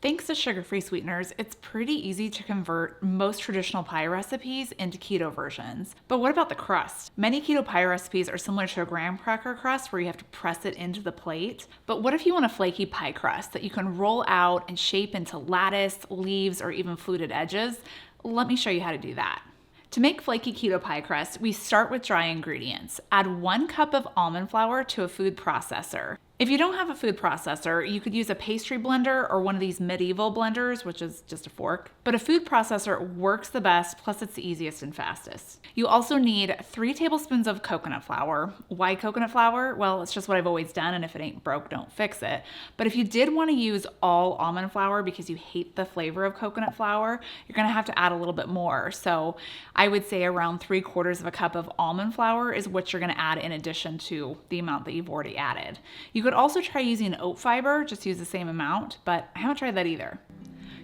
Thanks to sugar-free sweeteners, it's pretty easy to convert most traditional pie recipes into keto versions. But what about the crust? Many keto pie recipes are similar to a graham cracker crust where you have to press it into the plate. But what if you want a flaky pie crust that you can roll out and shape into lattice, leaves, or even fluted edges? Let me show you how to do that. To make flaky keto pie crust, we start with dry ingredients. Add 1 cup of almond flour to a food processor. If you don't have a food processor, you could use a pastry blender or one of these medieval blenders, which is just a fork. But a food processor works the best, plus it's the easiest and fastest. You also need 3 tablespoons of coconut flour. Why coconut flour? Well, it's just what I've always done, and if it ain't broke, don't fix it. But if you did want to use all almond flour because you hate the flavor of coconut flour, you're gonna have to add a little bit more. So I would say around 3/4 of a cup of almond flour is what you're gonna add in addition to the amount that you've already added. You could also try using oat fiber, just use the same amount, but I haven't tried that either.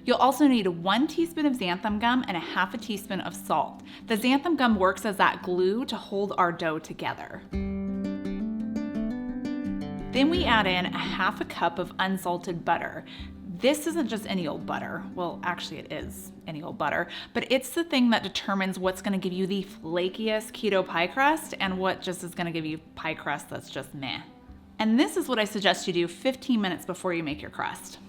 You'll also need 1 teaspoon of xanthan gum and 1/2 teaspoon of salt. The xanthan gum works as that glue to hold our dough together. Then we add in 1/2 cup of unsalted butter. This isn't just any old butter. Well, actually it is any old butter, but it's the thing that determines what's gonna give you the flakiest keto pie crust and what just is gonna give you pie crust that's just meh. And this is what I suggest you do 15 minutes before you make your crust.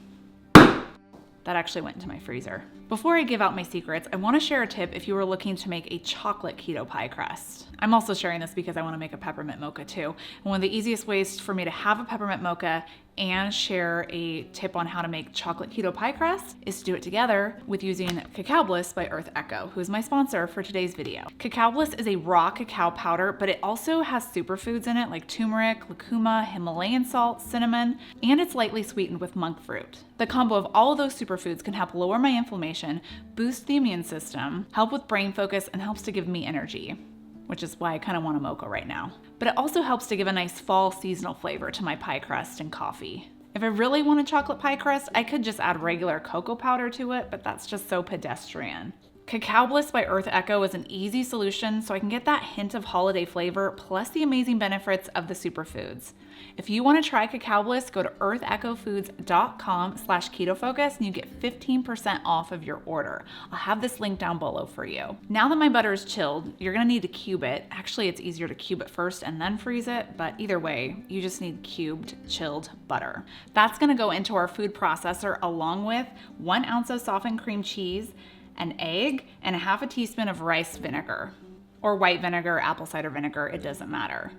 That actually went into my freezer. Before I give out my secrets, I want to share a tip if you were looking to make a chocolate keto pie crust. I'm also sharing this because I want to make a peppermint mocha too. And one of the easiest ways for me to have a peppermint mocha and share a tip on how to make chocolate keto pie crust is to do it together with using Cacao Bliss by Earth Echo, who is my sponsor for today's video. Cacao Bliss is a raw cacao powder, but it also has superfoods in it like turmeric, lucuma, Himalayan salt, cinnamon, and it's lightly sweetened with monk fruit. The combo of all of those superfoods can help lower my inflammation, boost the immune system, help with brain focus, and helps to give me energy, which is why I kind of want a mocha right now. But it also helps to give a nice fall seasonal flavor to my pie crust and coffee. If I really want a chocolate pie crust, I could just add regular cocoa powder to it, but that's just so pedestrian. Cacao Bliss by Earth Echo is an easy solution so I can get that hint of holiday flavor plus the amazing benefits of the superfoods. If you want to try Cacao Bliss, go to earthechofoods.com/KetoFocus and you get 15% off of your order. I'll have this link down below for you. Now that my butter is chilled, you're going to need to cube it. Actually, it's easier to cube it first and then freeze it, but either way, you just need cubed, chilled butter. That's going to go into our food processor along with 1 ounce of softened cream cheese, an egg, and 1/2 teaspoon of rice vinegar, or white vinegar, apple cider vinegar, it doesn't matter.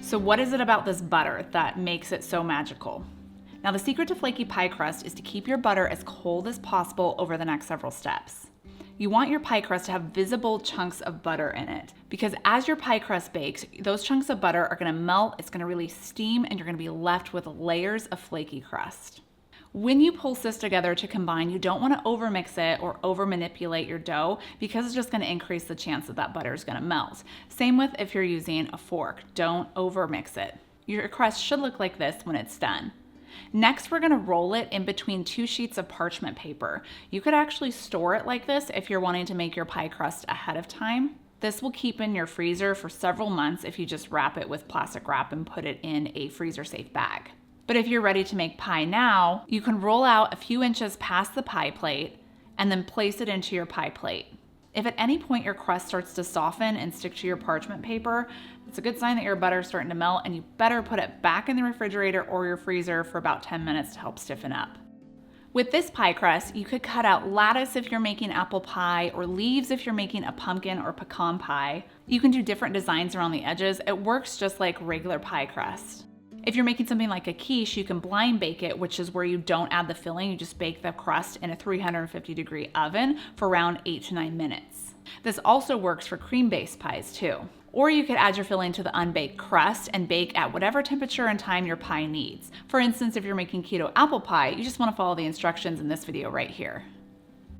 So what is it about this butter that makes it so magical? Now the secret to flaky pie crust is to keep your butter as cold as possible over the next several steps. You want your pie crust to have visible chunks of butter in it because as your pie crust bakes, those chunks of butter are gonna melt, it's gonna release steam, and you're gonna be left with layers of flaky crust. When you pulse this together to combine, you don't want to overmix it or over manipulate your dough because it's just going to increase the chance that that butter is going to melt. Same with if you're using a fork, don't overmix it. Your crust should look like this when it's done. Next, we're going to roll it in between 2 sheets of parchment paper. You could actually store it like this if you're wanting to make your pie crust ahead of time. This will keep in your freezer for several months if you just wrap it with plastic wrap and put it in a freezer safe bag. But if you're ready to make pie now, you can roll out a few inches past the pie plate and then place it into your pie plate. If at any point your crust starts to soften and stick to your parchment paper, it's a good sign that your butter is starting to melt, and you better put it back in the refrigerator or your freezer for about 10 minutes to help stiffen up. With this pie crust, you could cut out lattice if you're making apple pie, or leaves if you're making a pumpkin or pecan pie. You can do different designs around the edges. It works just like regular pie crust. If you're making something like a quiche, you can blind bake it, which is where you don't add the filling, you just bake the crust in a 350-degree oven for around 8 to 9 minutes. This also works for cream-based pies too. Or you could add your filling to the unbaked crust and bake at whatever temperature and time your pie needs. For instance, if you're making keto apple pie, you just want to follow the instructions in this video right here.